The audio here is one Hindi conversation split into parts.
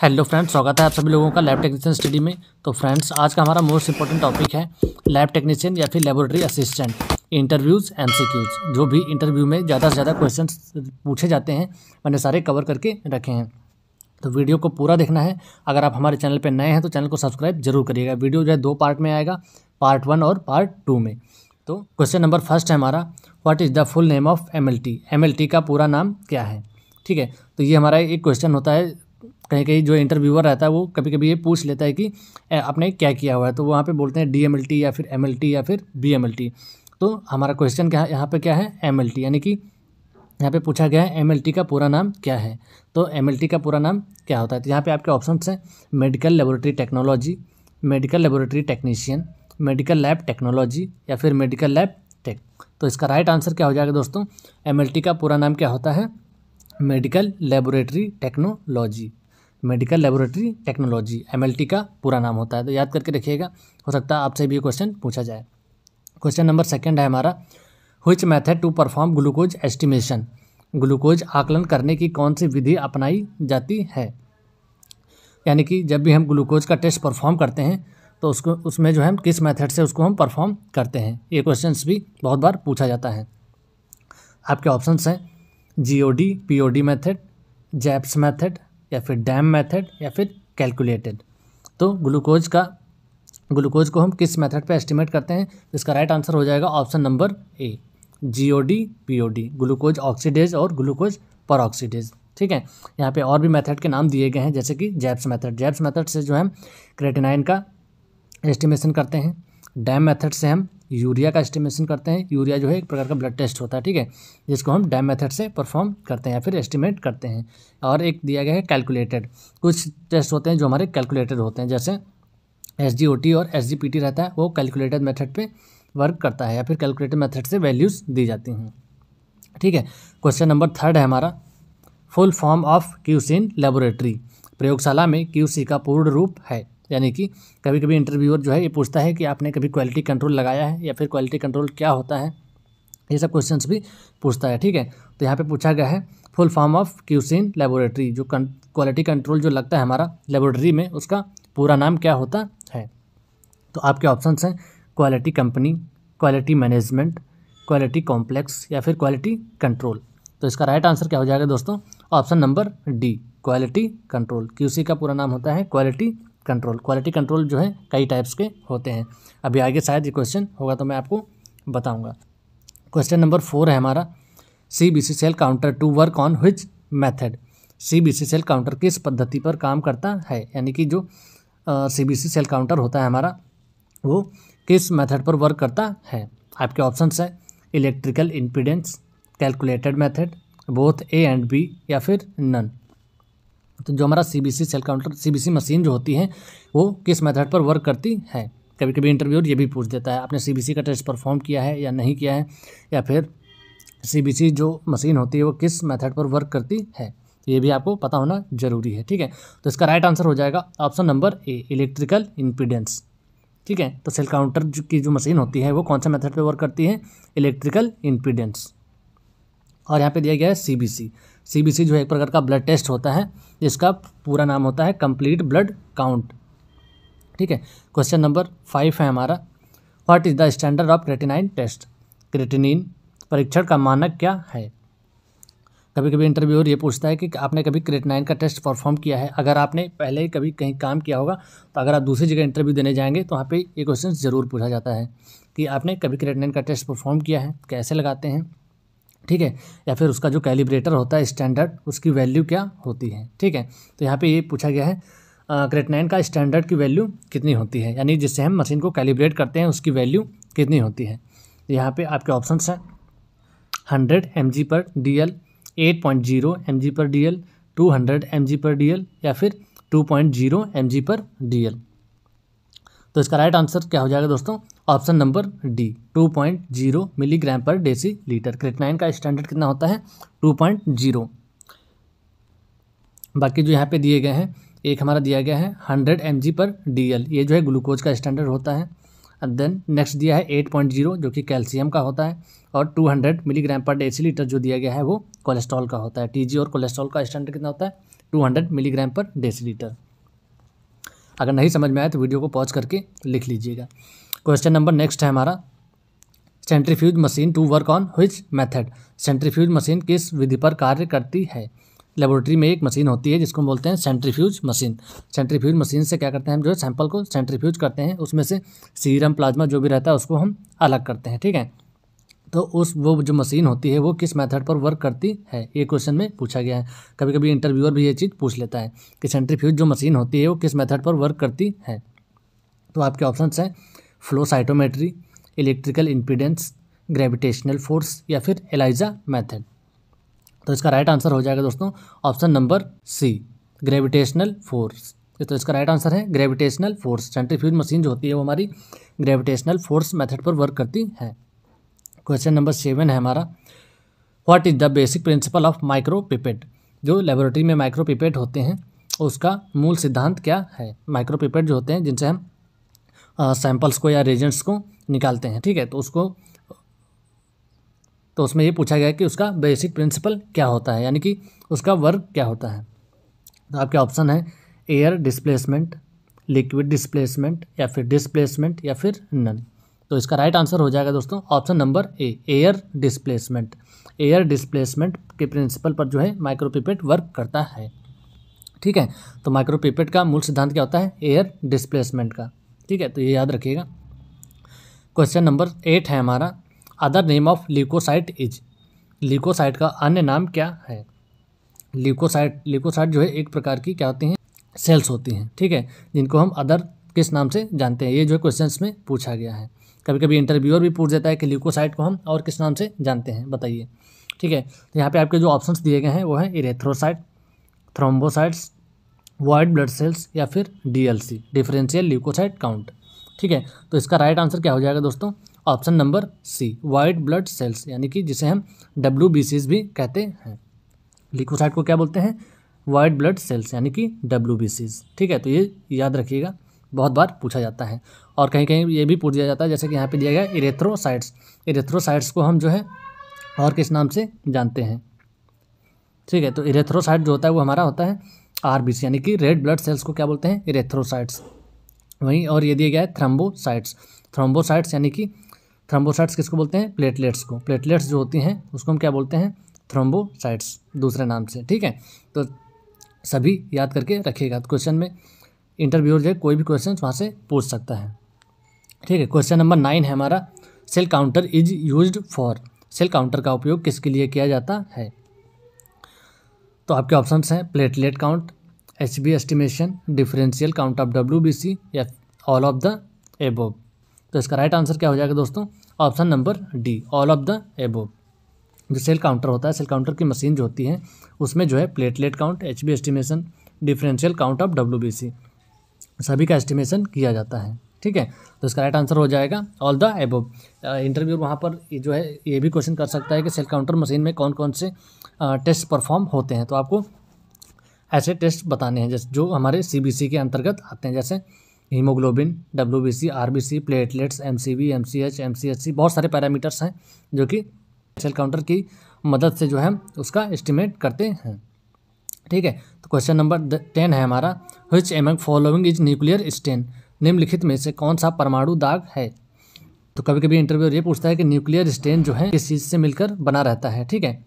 हेलो फ्रेंड्स, स्वागत है आप सभी लोगों का लैब टेक्नीशियन स्टडी में। तो फ्रेंड्स, आज का हमारा मोस्ट इंपॉर्टेंट टॉपिक है लैब टेक्नीशियन या फिर लेबोरेटरी असिस्टेंट इंटरव्यूज़ एमसीक्यूज़। जो भी इंटरव्यू में ज़्यादा से ज़्यादा क्वेश्चंस पूछे जाते हैं मैंने सारे कवर करके रखे हैं, तो वीडियो को पूरा देखना है। अगर आप हमारे चैनल पर नए हैं तो चैनल को सब्सक्राइब जरूर करिएगा। वीडियो जो है 2 पार्ट में आएगा, पार्ट 1 और पार्ट 2 में। तो क्वेश्चन नंबर फर्स्ट है हमारा, what is the full name of MLT. MLT का पूरा नाम क्या है। ठीक है, तो ये हमारा एक क्वेश्चन होता है। कहीं कहीं जो इंटरव्यूअर रहता है वो कभी कभी ये पूछ लेता है कि आपने क्या किया हुआ है, तो वहाँ पे बोलते हैं डीएमएलटी या फिर एमएलटी या फिर बीएमएलटी। तो हमारा क्वेश्चन क्या है यहाँ पे, क्या है एमएलटी, यानी कि यहाँ पे पूछा गया है एमएलटी का पूरा नाम क्या है। तो एमएलटी का पूरा नाम क्या होता है, तो यहाँ पे आपके ऑप्शंस हैं medical laboratory technology, medical laboratory technician, medical lab technology या फिर मेडिकल लैब टेक। तो इसका राइट आंसर क्या हो जाएगा दोस्तों, एमएलटी का पूरा नाम क्या होता है, medical laboratory technology. Medical laboratory technology MLT का पूरा नाम होता है। तो याद करके रखिएगा, हो सकता है आपसे भी ये क्वेश्चन पूछा जाए। क्वेश्चन नंबर सेकंड है हमारा, which method to perform glucose estimation. Glucose आकलन करने की कौन सी विधि अपनाई जाती है। यानी कि जब भी हम ग्लूकोज का टेस्ट परफॉर्म करते हैं तो उसमें जो है हम किस मेथड से उसको हम परफॉर्म करते हैं। ये क्वेश्चन भी बहुत बार पूछा जाता है। आपके ऑप्शंस हैं जीओडी पीओडी मेथड, जैप्स मेथड या फिर डैम मेथड या फिर कैलकुलेटेड। तो ग्लूकोज को हम किस मेथड पे एस्टिमेट करते हैं, इसका राइट आंसर हो जाएगा option number A, GOD POD, glucose oxidase और ग्लूकोज पर ऑक्सीडेज। ठीक है, यहाँ पे और भी मेथड के नाम दिए गए हैं, जैसे कि जैप्स मेथड। जैप्स मेथड से जो है हम क्रेटिनाइन का एस्टिमेशन करते हैं। डैम मेथड से हम यूरिया का एस्टिमेशन करते हैं। यूरिया जो है एक प्रकार का ब्लड टेस्ट होता है, ठीक है, जिसको हम डैम मेथड से परफॉर्म करते हैं या फिर एस्टिमेट करते हैं। और एक दिया गया है कैलकुलेटेड। कुछ टेस्ट होते हैं जो हमारे कैलकुलेटेड होते हैं, जैसे एसजीओटी और एसजीपीटी रहता है, वो कैलकुलेटेड मेथड पे वर्क करता है या फिर कैलकुलेटेड मेथड से वैल्यूज़ दी जाती हैं। ठीक है, क्वेश्चन नंबर थर्ड है हमारा, full form of QC in laboratory. प्रयोगशाला में क्यूसी का पूर्ण रूप है। यानी कि कभी कभी इंटरव्यूअर जो है ये पूछता है कि आपने कभी क्वालिटी कंट्रोल लगाया है या फिर क्वालिटी कंट्रोल क्या होता है, ये सब क्वेश्चंस भी पूछता है। ठीक है, तो यहाँ पे पूछा गया है full form of QC in laboratory. जो क्वालिटी कंट्रोल जो लगता है हमारा लेबोरेटरी में, उसका पूरा नाम क्या होता है। तो आपके ऑप्शंस हैं quality company, quality management, quality complex या फिर क्वालिटी कंट्रोल। तो इसका राइट आंसर क्या हो जाएगा दोस्तों, option number D, quality control. QC का पूरा नाम होता है क्वालिटी कंट्रोल। क्वालिटी कंट्रोल जो है कई टाइप्स के होते हैं, अभी आगे शायद ये क्वेश्चन होगा तो मैं आपको बताऊंगा। क्वेश्चन नंबर 4 है हमारा, CBC cell counter to work on which method. CBC cell counter किस पद्धति पर काम करता है। यानी कि जो सीबीसी सेल काउंटर होता है हमारा, वो किस मेथड पर वर्क करता है। आपके ऑप्शंस है electrical impedance, calculated method, both A and B या फिर नन। तो जो हमारा CBC cell counter, CBC machine जो होती है, वो किस मेथड पर वर्क करती है। कभी कभी इंटरव्यूअर ये भी पूछ देता है आपने सीबीसी का टेस्ट परफॉर्म किया है या नहीं किया है, या फिर सीबीसी जो मशीन होती है वो किस मेथड पर वर्क करती है, ये भी आपको पता होना जरूरी है। ठीक है, तो इसका राइट आंसर हो जाएगा option number A, electrical impedance. ठीक है, तो सेल काउंटर की जो मशीन होती है वो कौन सा मेथड पर वर्क करती है, इलेक्ट्रिकल इम्पीडेंस। और यहाँ पे दिया गया है सीबीसी। सीबीसी जो है एक प्रकार का ब्लड टेस्ट होता है, जिसका पूरा नाम होता है कंप्लीट ब्लड काउंट। ठीक है, क्वेश्चन नंबर 5 है हमारा, what is the standard of creatinine test. Creatinine परीक्षण का मानक क्या है। कभी कभी इंटरव्यूअर ये पूछता है कि आपने कभी क्रेटिनाइन का टेस्ट परफॉर्म किया है। अगर आपने पहले ही कभी कहीं काम किया होगा तो अगर आप दूसरी जगह इंटरव्यू देने जाएंगे तो वहाँ पे ये क्वेश्चन ज़रूर पूछा जाता है कि आपने कभी क्रेटिनाइन का टेस्ट परफॉर्म किया है, कैसे लगाते हैं। ठीक है, या फिर उसका जो कैलिब्रेटर होता है स्टैंडर्ड, उसकी वैल्यू क्या होती है। ठीक है, तो यहाँ पे ये पूछा गया है क्रेटिनाइन का स्टैंडर्ड की वैल्यू कितनी होती है, यानी जिससे हम मशीन को कैलिब्रेट करते हैं उसकी वैल्यू कितनी होती है। तो यहाँ पे आपके ऑप्शंस हैं 100 mg/dl, 8.0 mg/dl, 200 mg/dl या फिर 2.0 mg/dl। तो इसका राइट आंसर क्या हो जाएगा दोस्तों, ऑप्शन नंबर डी, 2.0 मिलीग्राम पर डेसीलीटर। क्रेटिनाइन का स्टैंडर्ड कितना होता है, 2.0। बाकी जो यहाँ पे दिए गए हैं, एक हमारा दिया गया है 100 mg/dl, ये जो है ग्लूकोज का स्टैंडर्ड होता है। एंड देन नेक्स्ट दिया है 8.0 जो कि कैल्शियम का होता है, और 200 मिलीग्राम पर डेसीलीटर जो दिया गया है वो कोलेस्ट्रॉल का होता है। टीजी और कोलेस्ट्रॉल का स्टैंडर्ड कितना होता है, 200 मिलीग्राम पर डेसीलीटर। अगर नहीं समझ में आए तो वीडियो को पॉज करके लिख लीजिएगा। क्वेश्चन नंबर नेक्स्ट है हमारा, centrifuge machine to work on which method. Centrifuge machine किस विधि पर कार्य करती है। लेबोरेटरी में एक मशीन होती है जिसको बोलते हैं सेंट्रीफ्यूज मशीन। सेंट्रीफ्यूज मशीन से क्या करते हैं हम, जो है सैंपल को सेंट्रीफ्यूज करते हैं, उसमें से सीरम प्लाज्मा जो भी रहता है उसको हम अलग करते हैं, ठीक है। तो वो जो मशीन होती है वो किस मेथड पर वर्क करती है, ये क्वेश्चन में पूछा गया है। कभी कभी इंटरव्यूअर भी ये चीज़ पूछ लेता है कि सेंट्रीफ्यूज जो मशीन होती है वो किस मेथड पर वर्क करती है। तो आपके ऑप्शंस हैं flow cytometry, electrical impedance, gravitational force या फिर एलाइजा मेथड। तो इसका राइट आंसर हो जाएगा दोस्तों option number C, gravitational force. तो इसका राइट आंसर है ग्रेविटेशनल फोर्स। सेंट्रीफ्यूज मशीन जो होती है वो हमारी ग्रेविटेशनल फोर्स मेथड पर वर्क करती है। क्वेश्चन नंबर 7 है हमारा, what is the basic principle of micropipette. जो लेबोरेटरी में माइक्रोपिपेट होते हैं उसका मूल सिद्धांत क्या है। माइक्रोपिपेट जो होते हैं जिनसे हम सैंपल्स को या रेजेंट्स को निकालते हैं, ठीक है। तो उसमें ये पूछा गया है कि उसका बेसिक प्रिंसिपल क्या होता है, यानी कि उसका वर्क क्या होता है। तो आपके ऑप्शन है एयर डिस्प्लेसमेंट, लिक्विड डिस्प्लेसमेंट या फिर डिस्प्लेसमेंट या फिर नन। तो इसका राइट आंसर हो जाएगा दोस्तों option number A, air displacement. Air displacement के प्रिंसिपल पर जो है माइक्रोपिपेट वर्क करता है, ठीक है। तो माइक्रोपिपेट का मूल सिद्धांत क्या होता है, एयर डिस्प्लेसमेंट का, ठीक है। तो ये याद रखिएगा। क्वेश्चन नंबर 8 है हमारा, other name of leucocyte is. Leucocyte का अन्य नाम क्या है। ल्यूकोसाइट जो है एक प्रकार की क्या होती हैं, सेल्स होती हैं, ठीक है, जिनको हम अदर किस नाम से जानते हैं। ये जो है क्वेश्चंस में पूछा गया है। कभी कभी इंटरव्यूअर भी पूछ देता है कि ल्यूकोसाइट को हम और किस नाम से जानते हैं, बताइए, ठीक है। तो यहाँ पे आपके जो ऑप्शंस दिए गए हैं वो है erythrocyte, thrombocytes, white blood sales या फिर DLC, डिफरेंशियल ल्यूकोसाइट काउंट, ठीक है। तो इसका राइट आंसर क्या हो जाएगा दोस्तों option number C, white blood cells, यानी कि जिसे हम WBCs भी कहते हैं। ल्यूकोसाइट को क्या बोलते हैं, वाइट ब्लड सेल्स, यानी कि WBCs, ठीक है। तो ये याद रखिएगा, बहुत बार पूछा जाता है। और कहीं कहीं ये भी पूछ दिया जाता है, जैसे कि यहाँ पे दिया गया इरेथ्रोसाइट्स। इरेथ्रोसाइट्स को हम जो है और किस नाम से जानते हैं, ठीक है। तो इरेथ्रोसाइट जो होता है वो हमारा होता है RBC, यानी कि रेड ब्लड सेल्स को क्या बोलते हैं, इरेथ्रोसाइट्स। वहीं और ये दिया गया है थ्रोम्बोसाइट्स। थ्रोम्बोसाइट्स यानी कि थ्रोम्बोसाइट्स किसको बोलते हैं, प्लेटलेट्स को। प्लेटलेट्स जो होती हैं उसको हम क्या बोलते हैं, थ्रोम्बोसाइट्स दूसरे नाम से, ठीक है। तो सभी याद करके रखिएगा। क्वेश्चन में इंटरव्यूअर जो कोई भी क्वेश्चन वहाँ से पूछ सकता है, ठीक है। क्वेश्चन नंबर 9 है हमारा, cell counter is used for. Cell counter का उपयोग किसके लिए किया जाता है। तो आपके ऑप्शंस हैं platelet count, HB estimation, differential count of WBC या ऑल ऑफ द एबोव। तो इसका राइट आंसर क्या हो जाएगा दोस्तों option number D, all of the above. जो सेल काउंटर होता है, सेल काउंटर की मशीन जो होती है उसमें जो है platelet count, HB estimation, differential count of WBC सभी का एस्टिमेशन किया जाता है, ठीक है। तो इसका राइट आंसर हो जाएगा ऑल द एबोव। इंटरव्यूअर वहाँ पर जो है ये भी क्वेश्चन कर सकता है कि सेल काउंटर मशीन में कौन कौन से टेस्ट परफॉर्म होते हैं। तो आपको ऐसे टेस्ट बताने हैं जैसे जो हमारे CBC के अंतर्गत आते हैं, जैसे haemoglobin, WBC, RBC, platelets, MCV, MCH, MCHC, बहुत सारे पैरामीटर्स हैं जो कि सेल काउंटर की मदद से जो है उसका एस्टिमेट करते हैं, ठीक है। तो क्वेश्चन नंबर 10 है हमारा, which among following is nuclear stain. निम्नलिखित में से कौन सा परमाणु दाग है। तो कभी कभी इंटरव्यूअर ये पूछता है कि न्यूक्लियर स्टेन जो है किस चीज़ से मिलकर बना रहता है, ठीक है।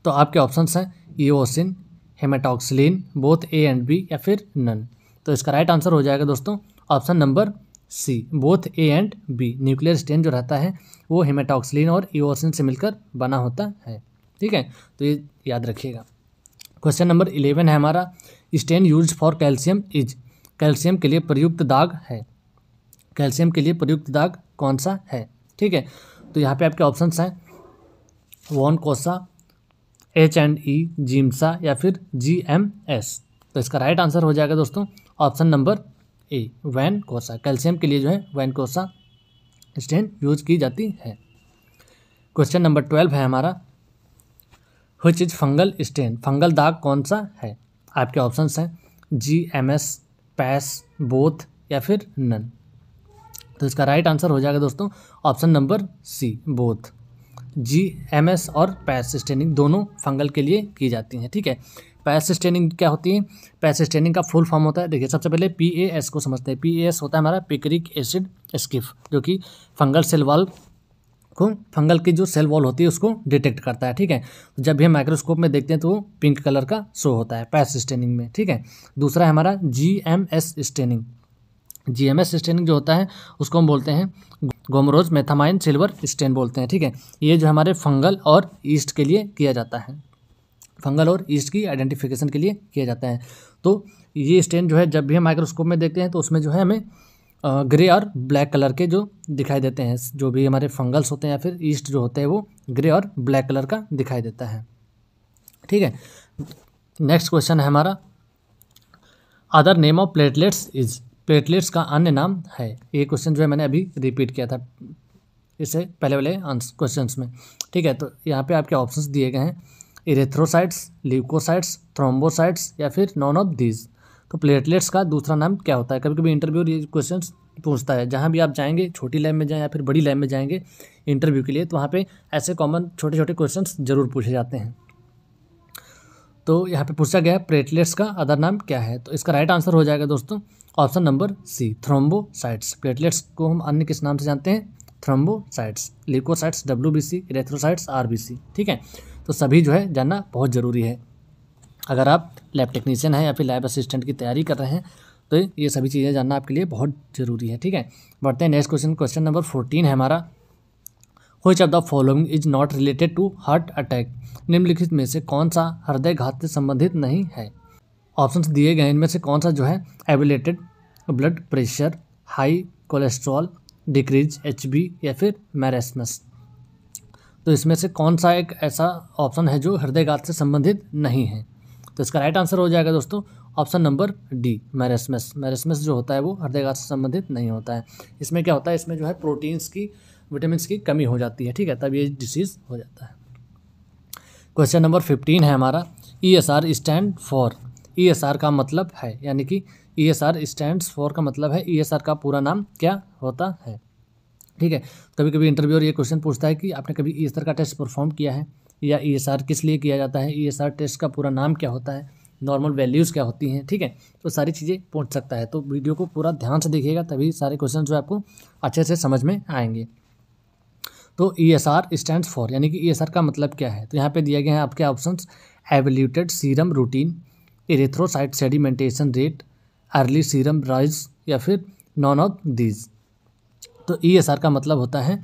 तो आपके ऑप्शंस हैं eosin, hematoxylin, both A and B या फिर नन। तो इसका राइट आंसर हो जाएगा दोस्तों option number C, both A and B। Nuclear stain जो रहता है वो हेमेटॉक्सिलिन और ईओसिन से मिलकर बना होता है, ठीक है। तो ये याद रखिएगा। क्वेश्चन नंबर 11 है हमारा, stain used for calcium is. Calcium के लिए प्रयुक्त दाग है। कैल्शियम के लिए प्रयुक्त दाग कौन सा है, ठीक है। तो यहाँ पे आपके ऑप्शंस हैं वॉन कोसा, H&E, जिम्सा या फिर GMS। तो इसका राइट आंसर हो जाएगा दोस्तों ऑप्शन नंबर ए, वैन कोसा। कैल्शियम के लिए जो है वैन कोसा स्टेन यूज की जाती है। क्वेश्चन नंबर 12 है हमारा, which is fungal stain. Fungal दाग कौन सा है। आपके ऑप्शंस हैं GMS, पैस, बोथ या फिर नन। तो इसका राइट आंसर हो जाएगा दोस्तों option number C, both. GMS और पैस स्टेनिंग दोनों फंगल के लिए की जाती हैं, ठीक है। पैच स्टेनिंग क्या होती है? पैच स्टेनिंग का फुल फॉर्म होता है, देखिए सबसे पहले PAS को समझते हैं। PAS होता है हमारा पिक्रिक एसिड स्किफ, जो कि फंगल सेल वॉल को, फंगल की जो सेल वॉल होती है उसको डिटेक्ट करता है, ठीक है। तो जब भी हम माइक्रोस्कोप में देखते हैं तो वो पिंक कलर का शो होता है पैच स्टेनिंग में, ठीक है। दूसरा है हमारा GMS स्टेनिंग। GMS स्टेनिंग जो होता है उसको हम बोलते हैं गोमरोज मेथामाइन सिल्वर स्टेन बोलते हैं, ठीक है। ये जो हमारे फंगल और ईस्ट के लिए किया जाता है, फंगल और ईस्ट की आइडेंटिफिकेशन के लिए किया जाता है। तो ये स्टेन जो है जब भी हम माइक्रोस्कोप में देखते हैं तो उसमें जो है हमें ग्रे और ब्लैक कलर के जो दिखाई देते हैं, जो भी हमारे फंगल्स होते हैं या फिर ईस्ट जो होते हैं वो ग्रे और ब्लैक कलर का दिखाई देता है, ठीक है। नेक्स्ट क्वेश्चन है हमारा, other name of platelets is, platelets का अन्य नाम है। ये क्वेश्चन जो है मैंने अभी रिपीट किया था इससे पहले वाले क्वेश्चंस में, ठीक है। तो यहाँ पे आपके ऑप्शंस दिए गए हैं, इरेथ्रोसाइट्स, ल्यूकोसाइट्स, थ्रोम्बोसाइट्स या फिर नॉन ऑफ दीज। तो प्लेटलेट्स का दूसरा नाम क्या होता है? कभी कभी इंटरव्यू ये क्वेश्चन पूछता है, जहाँ भी आप जाएंगे, छोटी लैब में जाएँ या फिर बड़ी लैब में जाएंगे इंटरव्यू के लिए, तो वहाँ पे ऐसे कॉमन छोटे छोटे क्वेश्चंस जरूर पूछे जाते हैं। तो यहाँ पे पूछा गया प्लेटलेट्स का अदर नाम क्या है, तो इसका राइट आंसर हो जाएगा दोस्तों option number C, thrombocytes. Platelets को हम अन्य किस नाम से जानते हैं? Thrombocytes, leucocytes WBC, erythrocytes RBC, ठीक है। तो सभी जो है जानना बहुत ज़रूरी है। अगर आप लैब टेक्नीशियन हैं या फिर लैब असिस्टेंट की तैयारी कर रहे हैं तो ये सभी चीज़ें जानना आपके लिए बहुत ज़रूरी है, ठीक है। बढ़ते हैं नेक्स्ट क्वेश्चन। क्वेश्चन नंबर 14 है हमारा, which of the following is not related to heart attack. निम्नलिखित में से कौन सा हृदय घात से संबंधित नहीं है? ऑप्शंस दिए गए इनमें से कौन सा जो है elevated blood pressure, high cholesterol, decrease HB या फिर मैरेस्मस। तो इसमें से कौन सा एक ऐसा ऑप्शन है जो हृदयघात से संबंधित नहीं है? तो इसका राइट आंसर हो जाएगा दोस्तों option number D, marasmus. Marasmus जो होता है वो हृदयघात से संबंधित नहीं होता है। इसमें क्या होता है, इसमें जो है प्रोटीन्स की, विटामिन की कमी हो जाती है, ठीक है, तब ये डिसीज़ हो जाता है। क्वेश्चन नंबर 15 है हमारा, ESR स्टैंड फॉर। ESR का मतलब है, यानी कि ESR स्टैंड्स फॉर का मतलब है, ESR का पूरा नाम क्या होता है, ठीक है। कभी कभी इंटरव्यूअर ये क्वेश्चन पूछता है कि आपने कभी ESR का टेस्ट परफॉर्म किया है, या ESR किस लिए किया जाता है, ESR टेस्ट का पूरा नाम क्या होता है, नॉर्मल वैल्यूज़ क्या होती हैं, ठीक है। तो सारी चीज़ें पूछ सकता है, तो वीडियो को पूरा ध्यान से देखिएगा, तभी सारे क्वेश्चन जो आपको अच्छे से समझ में आएंगे। तो ESR स्टैंड्स फॉर, यानी कि ESR का मतलब क्या है? तो यहाँ पे दिए गए हैं आपके options, evaluated serum routine, erythrocyte sedimentation rate, early serum rise या फिर नॉन ऑफ दीज। तो ESR का मतलब होता है,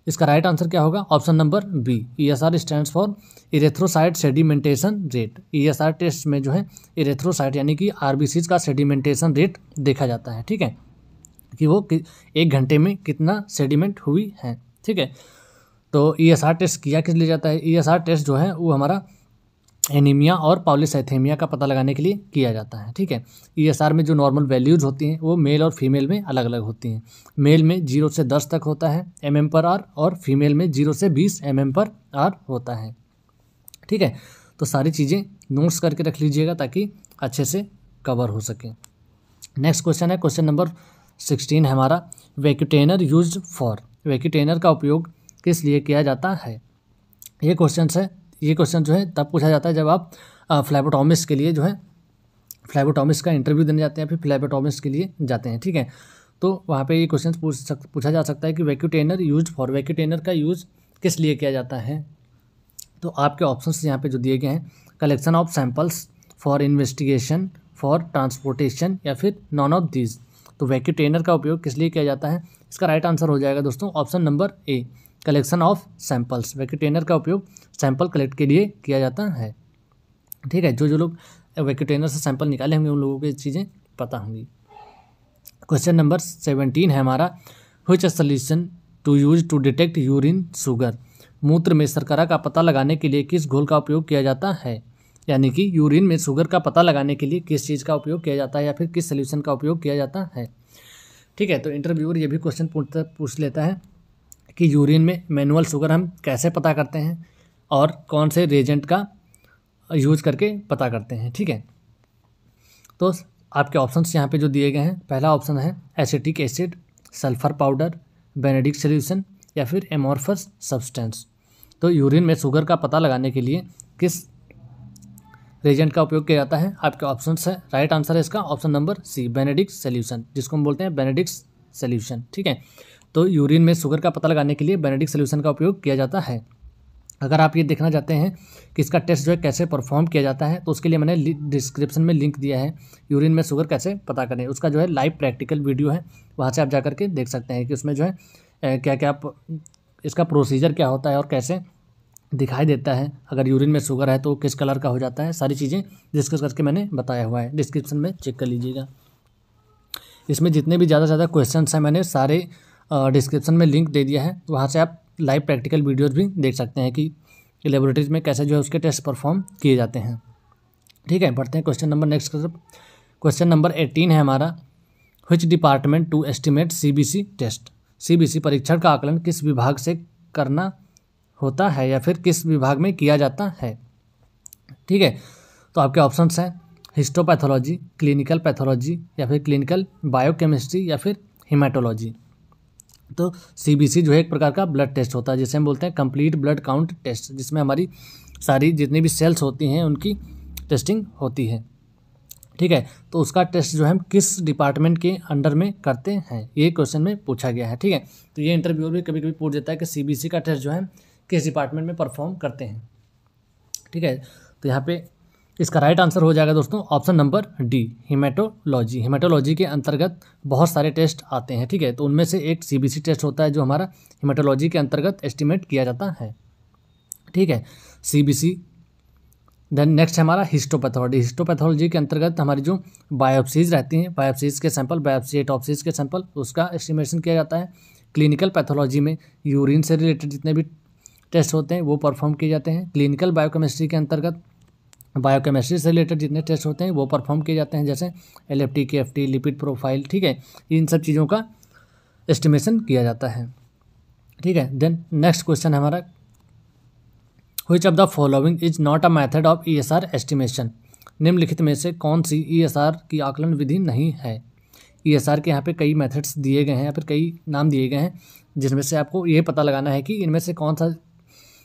इसका राइट आंसर क्या होगा? Option number B, ESR stands for erythrocyte sedimentation rate. ESR test में जो है इरेथ्रोसाइट यानी कि RBCs का सेडिमेंटेशन रेट देखा जाता है, ठीक है, कि वो 1 घंटे में कितना सेडिमेंट हुई है, ठीक है। तो ESR टेस्ट किया किस लिए जाता है? ESR टेस्ट जो है वो हमारा एनीमिया और पॉलीसाइथेमिया का पता लगाने के लिए किया जाता है, ठीक है। ESR में जो नॉर्मल वैल्यूज़ होती हैं वो मेल और फीमेल में अलग अलग होती हैं। मेल में 0 से 10 तक होता है mm/h और फीमेल में 0 से 20 mm/h होता है, ठीक है। तो सारी चीज़ें नोट्स करके रख लीजिएगा ताकि अच्छे से कवर हो सके। नेक्स्ट क्वेश्चन है क्वेश्चन नंबर 16 है हमारा, वैक्यूटेनर यूज्ड फॉर। वैक्यूटेनर का उपयोग किस लिए किया जाता है? ये क्वेश्चन जो है तब पूछा जाता है जब आप फ्लैबोटॉमिस्ट के लिए जो है फ्लैबोटॉमिस्ट का इंटरव्यू देने जाते हैं, फिर फ्लैबोटॉमिस्ट के लिए जाते हैं, ठीक है। तो वहाँ पे ये क्वेश्चन पूछा जा सकता है कि वैक्यूटेनर यूज फॉर, वैक्यूटेनर का यूज़ किस लिए किया जाता है? तो आपके ऑप्शंस यहाँ पे जो दिए गए हैं, collection of samples, for investigation, for transportation या फिर नॉन ऑफ दीज। तो वैक्यूटेनर का उपयोग किस लिए किया जाता है? इसका राइट आंसर हो जाएगा दोस्तों option number A, collection of samples. Vacutainer का उपयोग सैंपल कलेक्ट के लिए किया जाता है, ठीक है। जो लोग वैक्यूटेनर से सैंपल निकाले होंगे उन लोगों को ये चीज़ें पता होंगी। क्वेश्चन नंबर 17 है हमारा, which solution to use to detect urine sugar. मूत्र में शर्करा का पता लगाने के लिए किस घोल का उपयोग किया जाता है? यानी कि यूरिन में शुगर का पता लगाने के लिए किस चीज़ का उपयोग किया जाता है या फिर किस सॉल्यूशन का उपयोग किया जाता है, ठीक है। तो इंटरव्यूअर ये भी क्वेश्चन पूछ लेता है कि यूरिन में मैनुअल शुगर हम कैसे पता करते हैं और कौन से रिएजेंट का यूज करके पता करते हैं, ठीक है। तो आपके ऑप्शंस यहाँ पे जो दिए गए हैं, पहला ऑप्शन है acetic acid, sulphur powder, Benedict solution या फिर एमॉर्फस सब्सटेंस। तो यूरिन में शुगर का पता लगाने के लिए किस रिएजेंट का उपयोग किया जाता है? आपके ऑप्शंस है, राइट आंसर है इसका option number C, Benedict solution, जिसको हम बोलते हैं बेनेडिक्ट सॉल्यूशन। ठीक है, तो यूरिन में शुगर का पता लगाने के लिए बेनेडिक्ट सॉल्यूशन का उपयोग किया जाता है। अगर आप ये देखना चाहते हैं कि इसका टेस्ट जो है कैसे परफॉर्म किया जाता है, तो उसके लिए मैंने डिस्क्रिप्शन में लिंक दिया है, यूरिन में शुगर कैसे पता करें, उसका जो है लाइव प्रैक्टिकल वीडियो है, वहाँ से आप जा करके देख सकते हैं कि उसमें जो है क्या क्या इसका प्रोसीजर क्या होता है और कैसे दिखाई देता है, अगर यूरिन में शुगर है तो किस कलर का हो जाता है, सारी चीज़ें डिस्कस करके मैंने बताया हुआ है, डिस्क्रिप्शन में चेक कर लीजिएगा। इसमें जितने भी ज़्यादा से ज़्यादा क्वेश्चंस हैं मैंने सारे डिस्क्रिप्शन में लिंक दे दिया है, वहाँ से आप लाइव प्रैक्टिकल वीडियोज़ भी देख सकते हैं कि लेबोरेटरीज में कैसे जो है उसके टेस्ट परफॉर्म किए जाते हैं। ठीक है, बढ़ते हैं क्वेश्चन नंबर नेक्स्ट की तरफ। क्वेश्चन नंबर 18 है हमारा, which department to estimate CBC test, CBC परीक्षण का आकलन किस विभाग से करना होता है या फिर किस विभाग में किया जाता है। ठीक है, तो आपके ऑप्शंस हैं हिस्टोपैथोलॉजी, क्लिनिकल पैथोलॉजी या फिर क्लिनिकल बायोकेमिस्ट्री या फिर हिमेटोलॉजी। तो सीबीसी जो है एक प्रकार का ब्लड टेस्ट होता है जिसे हम बोलते हैं कंप्लीट ब्लड काउंट टेस्ट, जिसमें हमारी सारी जितनी भी सेल्स होती हैं उनकी टेस्टिंग होती है। ठीक है, तो उसका टेस्ट जो है हम किस डिपार्टमेंट के अंडर में करते हैं, ये क्वेश्चन में पूछा गया है। ठीक है, तो ये इंटरव्यूअर भी कभी कभी पूछ देता है कि सीबीसी का टेस्ट जो है किस डिपार्टमेंट में परफॉर्म करते हैं। ठीक है, तो यहाँ पे इसका राइट आंसर हो जाएगा दोस्तों option number D, haematology. Haematology के अंतर्गत बहुत सारे टेस्ट आते हैं। ठीक है, तो उनमें से एक सीबीसी टेस्ट होता है जो हमारा हिमेटोलॉजी के अंतर्गत एस्टिमेट किया जाता है। ठीक है, सीबीसी। देन नेक्स्ट है हमारा हिस्टोपैथोलॉजी। हिस्टोपैथोलॉजी के अंतर्गत हमारी जो बायोप्सीज रहती हैं, बायोप्सीज के सैंपल, बायोप्सी ऑटोप्सीज के सैंपल, उसका एस्टिमेशन किया जाता है। क्लिनिकल पैथोलॉजी में यूरिन से रिलेटेड जितने भी टेस्ट होते हैं वो परफॉर्म किए जाते हैं। क्लिनिकल बायोकेमिस्ट्री के अंतर्गत बायोकेमिस्ट्री से रिलेटेड जितने टेस्ट होते हैं वो परफॉर्म किए जाते हैं, जैसे LFT, KFT, लिपिड प्रोफाइल। ठीक है, इन सब चीज़ों का एस्टिमेशन किया जाता है। ठीक है, देन नेक्स्ट क्वेश्चन है हमारा, which of the following is not a method of ESR estimation, निम्नलिखित में से कौन सी ESR की आकलन विधि नहीं है। ESR के यहाँ पे कई मेथड्स दिए गए हैं या फिर कई नाम दिए गए हैं, जिसमें से आपको ये पता लगाना है कि इनमें से कौन सा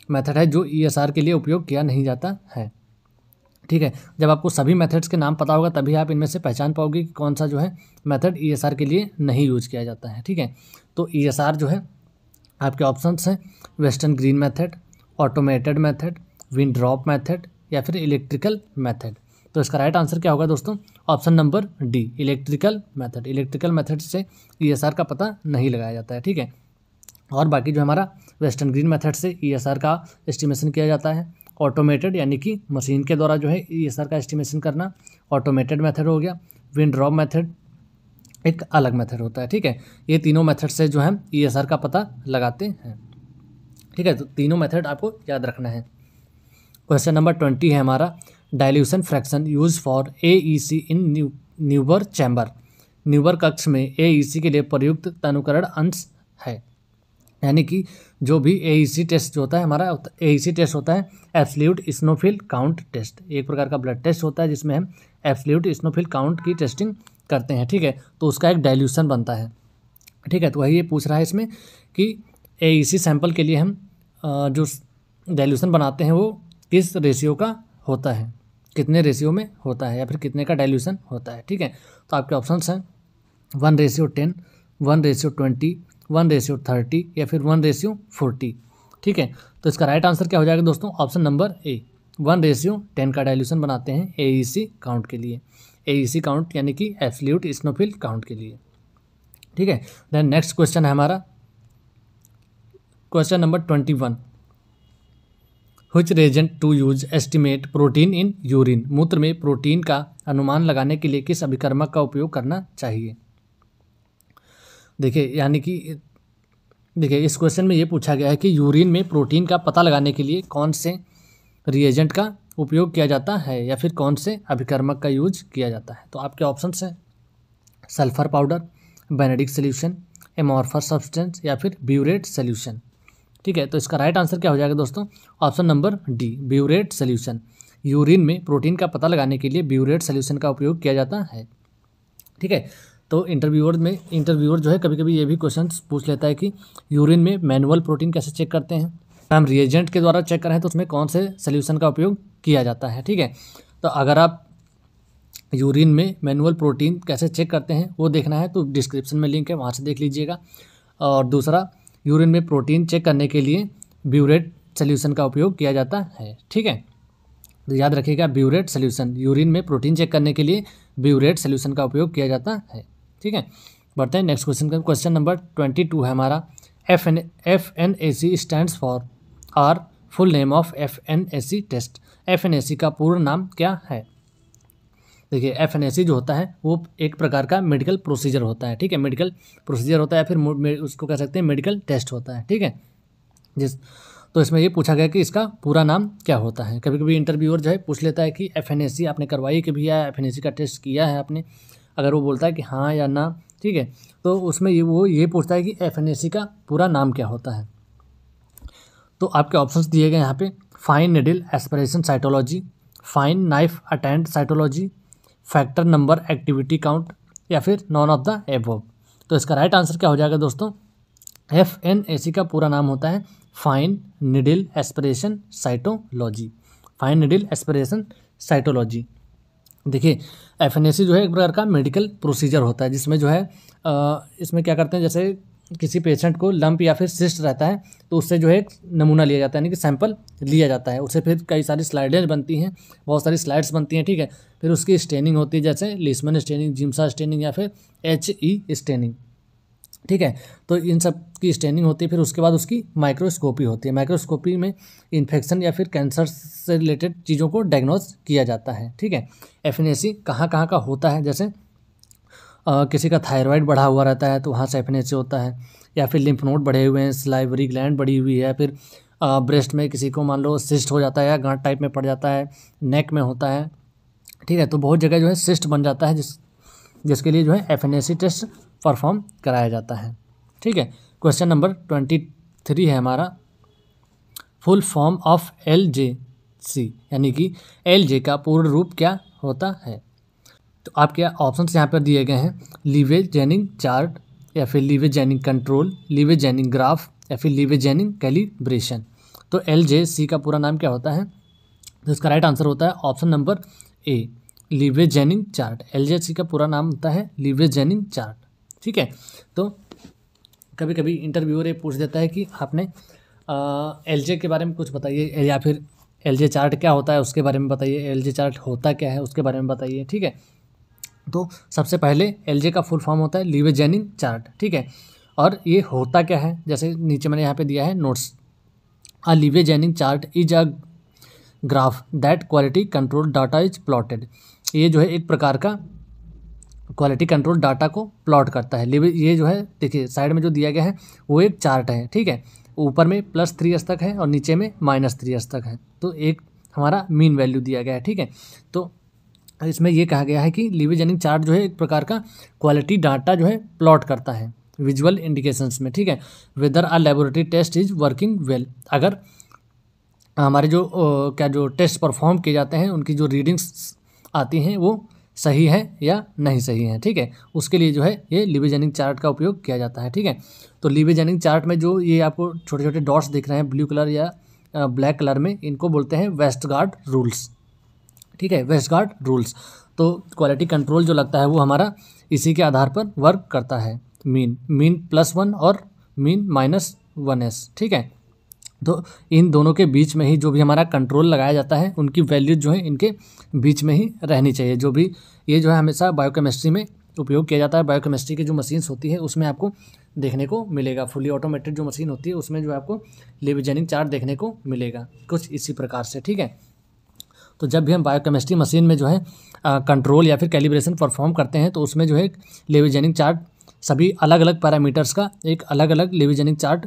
मेथड है जो ESR के लिए उपयोग किया नहीं जाता है। ठीक है, जब आपको सभी मेथड्स के नाम पता होगा तभी आप इनमें से पहचान पाओगे कि कौन सा जो है मेथड ESR के लिए नहीं यूज किया जाता है। ठीक है, तो ESR जो है आपके ऑप्शंस हैं western green method, automated method, wind drop method या फिर इलेक्ट्रिकल मेथड। तो इसका राइट आंसर क्या होगा दोस्तों, option number D, electrical method. Electrical method से ESR का पता नहीं लगाया जाता है। ठीक है, और बाकी जो हमारा वेस्टर्न ग्रीन मेथड से ESR का एस्टिमेशन किया जाता है। ऑटोमेटेड यानी कि मशीन के द्वारा जो है ESR का एस्टिमेशन करना, ऑटोमेटेड मेथड हो गया। विंड ड्रॉप मेथड एक अलग मेथड होता है। ठीक है, ये तीनों मेथड से जो है ESR का पता लगाते हैं। ठीक है, तो तीनों मेथड आपको याद रखना है। क्वेश्चन नंबर 20 है हमारा, dilution fraction use for AEC in Neuber chamber. Neuber कक्ष में AEC के लिए प्रयुक्त तनुकरण अंश है, यानी कि जो भी AEC टेस्ट जो होता है हमारा, AEC टेस्ट होता है एब्सोल्यूट इस्नोफिल काउंट टेस्ट, एक प्रकार का ब्लड टेस्ट होता है जिसमें हम एब्सोल्यूट इस्नोफिल काउंट की टेस्टिंग करते हैं। ठीक है, तो उसका एक डाइल्यूशन बनता है। ठीक है, तो वही ये पूछ रहा है इसमें कि AEC सैंपल के लिए हम जो डाइल्यूशन बनाते हैं वो किस रेशियो का होता है, कितने रेशियो में होता है या फिर कितने का डाइल्यूशन होता है। ठीक है, तो आपके ऑप्शंस हैं 1:10, 1:20, 1:30 या फिर 1:40। ठीक है, तो इसका राइट आंसर क्या हो जाएगा दोस्तों, ऑप्शन नंबर ए, 1:10 का डाइल्यूशन बनाते हैं AEC काउंट के लिए। AEC काउंट यानी कि एब्सोल्यूट इस्नोफिल काउंट के लिए। ठीक है, देन नेक्स्ट क्वेश्चन है हमारा question number 21, which reagent to use estimate protein in urine. मूत्र में प्रोटीन का अनुमान लगाने के लिए किस अभिकर्मक का उपयोग करना चाहिए। देखिए, यानी कि देखिए इस क्वेश्चन में ये पूछा गया है कि यूरिन में प्रोटीन का पता लगाने के लिए कौन से रिएजेंट का उपयोग किया जाता है या फिर कौन से अभिकर्मक का यूज किया जाता है। तो आपके ऑप्शंस हैं sulphur powder, Benedict solution, amorphous substance या फिर ब्यूरेट सॉल्यूशन। ठीक है, तो इसका राइट आंसर क्या हो जाएगा दोस्तों, option number D, burette solution. Urine में प्रोटीन का पता लगाने के लिए ब्यूरेट सॉल्यूशन का उपयोग किया जाता है। ठीक है, तो इंटरव्यूअर जो है कभी कभी ये भी क्वेश्चन पूछ लेता है कि यूरिन में मैनुअल प्रोटीन कैसे चेक करते हैं। हम रिएजेंट के द्वारा चेक करें तो उसमें कौन से सॉल्यूशन का उपयोग किया जाता है। ठीक है, तो अगर आप यूरिन में मैनुअल प्रोटीन कैसे चेक करते हैं वो देखना है तो डिस्क्रिप्शन में लिंक है, वहाँ से देख लीजिएगा। और दूसरा, यूरिन में प्रोटीन चेक करने के लिए ब्यूरेट सोल्यूशन का उपयोग किया जाता है। ठीक है, तो याद रखिएगा ब्यूरेट सोल्यूशन, यूरिन में प्रोटीन चेक करने के लिए ब्यूरेट सोल्यूशन का उपयोग किया जाता है। ठीक है, बढ़ते हैं नेक्स्ट क्वेश्चन का। क्वेश्चन नंबर 22 है हमारा, FNAC stands for or full name of FNAC test. FNAC का पूर्ण नाम क्या है? देखिए FNAC जो होता है वो एक प्रकार का मेडिकल प्रोसीजर होता है। ठीक है, मेडिकल प्रोसीजर होता है, फिर उसको कह सकते हैं मेडिकल टेस्ट होता है। ठीक है, तो इसमें ये पूछा गया कि इसका पूरा नाम क्या होता है। कभी कभी इंटरव्यूअर जो है पूछ लेता है कि FNAC आपने करवाई कि भैया FNAC का टेस्ट किया है आपने, अगर वो बोलता है कि हाँ या ना, ठीक है, तो उसमें वो ये पूछता है कि FNAC का पूरा नाम क्या होता है। तो आपके ऑप्शंस दिए गए यहाँ पे, fine needle aspiration cytology, fine knife attend cytology, factor number activity count, या फिर नॉन ऑफ द एबव। तो इसका राइट आंसर क्या हो जाएगा दोस्तों? FNAC का पूरा नाम होता है fine needle aspiration cytology, fine needle aspiration cytology. देखिए FNAC जो है एक प्रकार का मेडिकल प्रोसीजर होता है, जिसमें जो है इसमें क्या करते हैं, जैसे किसी पेशेंट को लंप या फिर सिस्ट रहता है तो उससे जो है एक नमूना लिया जाता है, यानी कि सैंपल लिया जाता है, उससे फिर कई सारी स्लाइडें बनती हैं, बहुत सारी स्लाइड्स बनती हैं। ठीक है, फिर उसकी स्टेनिंग होती है, जैसे लीसमन स्टेनिंग, जिम्सा स्टेनिंग या फिर HE स्टेनिंग। ठीक है, तो इन सब की स्टेनिंग होती है, फिर उसके बाद उसकी माइक्रोस्कोपी होती है। माइक्रोस्कोपी में इन्फेक्शन या फिर कैंसर से रिलेटेड चीज़ों को डायग्नोज किया जाता है। ठीक है, FNAC कहाँ कहाँ का होता है, जैसे किसी का थायराइड बढ़ा हुआ रहता है तो वहाँ से FNAC होता है, या फिर लिम्फ नोड बढ़े हुए हैं, सलाइवरी ग्लैंड बढ़ी हुई है, फिर ब्रेस्ट में किसी को मान लो सिस्ट हो जाता है या गांठ टाइप में पड़ जाता है, नेक में होता है। ठीक है, तो बहुत जगह जो है सिस्ट बन जाता है, जिसके लिए जो है FNAC टेस्ट परफॉर्म कराया जाता है। ठीक है, क्वेश्चन नंबर 23 है हमारा, फुल फॉर्म ऑफ LJC, यानी कि LJ का पूर्ण रूप क्या होता है? तो आपके ऑप्शंस यहाँ पर दिए गए हैं, लीवेज जेनिंग चार्ट, या फिर Levey ginning control, लीवेज ginning graph, या फिर लीवेज जेनिंग कैलिब्रेशन। तो LJC का पूरा नाम क्या होता है? तो इसका राइट आंसर होता है option number A, Levey Jennings chart. LJC का पूरा नाम होता है लीवेज जेनिंग चार्ट। ठीक है, तो कभी कभी इंटरव्यूअर ये पूछ देता है कि आपने LJ के बारे में कुछ बताइए, या फिर LJ चार्ट क्या होता है उसके बारे में बताइए, LJ चार्ट होता क्या है उसके बारे में बताइए। ठीक है, तो सबसे पहले LJ का फुल फॉर्म होता है लीवेज जेनिंग चार्ट। ठीक है, और ये होता क्या है, जैसे नीचे मैंने यहाँ पे दिया है notes, a Levey Jennings chart is a graph that quality control data is plotted. ये जो है एक प्रकार का क्वालिटी कंट्रोल डाटा को प्लॉट करता है। ये जो है देखिए साइड में जो दिया गया है वो एक चार्ट है। ठीक है, ऊपर में +3s तक है और नीचे में -3s तक है, तो एक हमारा मीन वैल्यू दिया गया है। ठीक है, तो इसमें ये कहा गया है कि लीवेज जेनिंग चार्ट जो है एक प्रकार का क्वालिटी डाटा जो है प्लॉट करता है विजुअल इंडिकेशंस में। ठीक है, whether a laboratory test is working well, अगर हमारे जो टेस्ट परफॉर्म किए जाते हैं उनकी जो रीडिंग्स आती हैं वो सही है या नहीं सही है। ठीक है, उसके लिए जो है ये लीवेज जेनिंग चार्ट का उपयोग किया जाता है। ठीक है, तो लीवेज जेनिंग चार्ट में जो ये आपको छोटे छोटे डॉट्स दिख रहे हैं ब्लू कलर या ब्लैक कलर में, इनको बोलते हैं वेस्टगार्ड रूल्स। ठीक है, वेस्टगार्ड रूल्स। तो क्वालिटी कंट्रोल जो लगता है वो हमारा इसी के आधार पर वर्क करता है, मीन +1 और मीन -1s। ठीक है, तो इन दोनों के बीच में ही जो भी हमारा कंट्रोल लगाया जाता है उनकी वैल्यूज जो है इनके बीच में ही रहनी चाहिए। जो भी ये जो है हमेशा बायोकेमिस्ट्री में उपयोग किया जाता है। बायोकेमिस्ट्री की जो मशीन्स होती है उसमें आपको देखने को मिलेगा, फुली ऑटोमेटेड जो मशीन होती है उसमें जो है आपको लीवेज जेनिंग चार्ट देखने को मिलेगा कुछ इसी प्रकार से। ठीक है, तो जब भी हम बायोकेमिस्ट्री मशीन में जो है कंट्रोल या फिर कैलिब्रेशन परफॉर्म करते हैं तो उसमें जो है लीवेज जेनिंग चार्ट सभी अलग अलग पैरामीटर्स का एक अलग अलग लीवेज जेनिंग चार्ट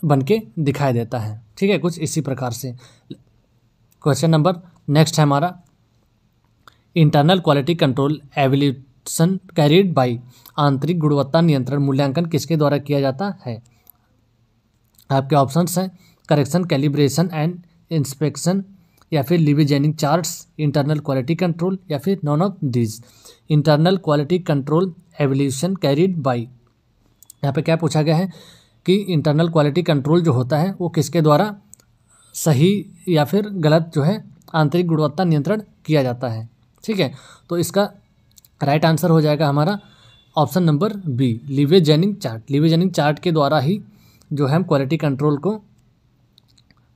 बन के दिखाई देता है। ठीक है, कुछ इसी प्रकार से। क्वेश्चन नंबर नेक्स्ट है हमारा, internal quality control evaluation carried by, आंतरिक गुणवत्ता नियंत्रण मूल्यांकन किसके द्वारा किया जाता है? आपके ऑप्शंस हैं करेक्शन, कैलिब्रेशन एंड इंस्पेक्शन, या फिर Levey Jennings charts, internal quality control, या फिर none of these. Internal quality control evaluation carried by, यहाँ पे क्या पूछा गया है कि इंटरनल क्वालिटी कंट्रोल जो होता है वो किसके द्वारा सही या फिर गलत जो है आंतरिक गुणवत्ता नियंत्रण किया जाता है। ठीक है, तो इसका राइट आंसर हो जाएगा हमारा option number B, Levey Jennings chart. Levey Jennings chart के द्वारा ही जो है हम क्वालिटी कंट्रोल को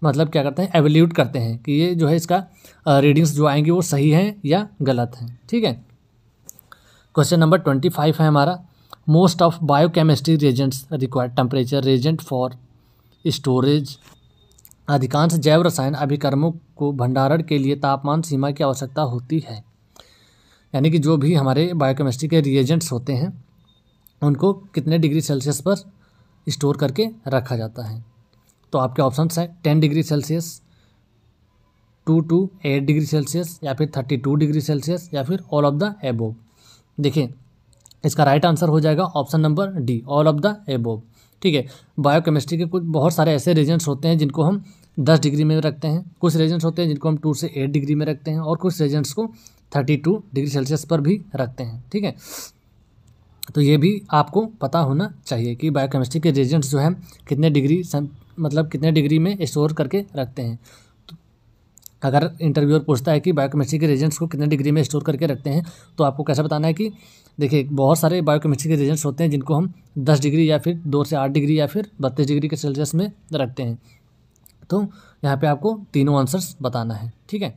मतलब क्या करते हैं, एवेल्यूट करते हैं कि ये जो है इसका रीडिंग्स जो आएंगी वो सही हैं या गलत हैं। ठीक है, क्वेश्चन नंबर 25 है हमारा, most of biochemistry reagents required temperature reagent for storage. अधिकांश जैव रसायन अभिकर्मों को भंडारण के लिए तापमान सीमा की आवश्यकता होती है। यानी कि जो भी हमारे बायोकेमिस्ट्री के रिएजेंट्स होते हैं उनको कितने डिग्री सेल्सियस पर स्टोर करके रखा जाता है। तो आपके ऑप्शंस हैं 10 degree Celsius, 2 to 8 degree Celsius, या फिर 32 डिग्री सेल्सियस, या फिर ऑल ऑफ द एबोव। देखिए इसका राइट आंसर हो जाएगा option number D, all of the above. ठीक है, बायोकेमिस्ट्री के कुछ बहुत सारे ऐसे रिएजेंट्स होते हैं जिनको हम 10 डिग्री में रखते हैं, कुछ रिएजेंट्स होते हैं जिनको हम 2 से 8 डिग्री में रखते हैं, और कुछ रिएजेंट्स को 32 डिग्री सेल्सियस पर भी रखते हैं। ठीक है, तो ये भी आपको पता होना चाहिए कि बायोकेमिस्ट्री के रिएजेंट्स जो हैं कितने डिग्री मतलब कितने डिग्री में स्टोर करके रखते हैं। तो अगर इंटरव्यूअर पूछता है कि बायोकेमिस्ट्री के रिएजेंट्स को कितने डिग्री में स्टोर करके रखते हैं, तो आपको कैसे बताना है कि देखिए बहुत सारे बायोकेमिस्ट्री के रिएजेंट्स होते हैं जिनको हम 10 डिग्री या फिर 2 से 8 डिग्री या फिर 32 डिग्री के सेल्सियस में रखते हैं। तो यहाँ पे आपको तीनों आंसर्स बताना है। ठीक है।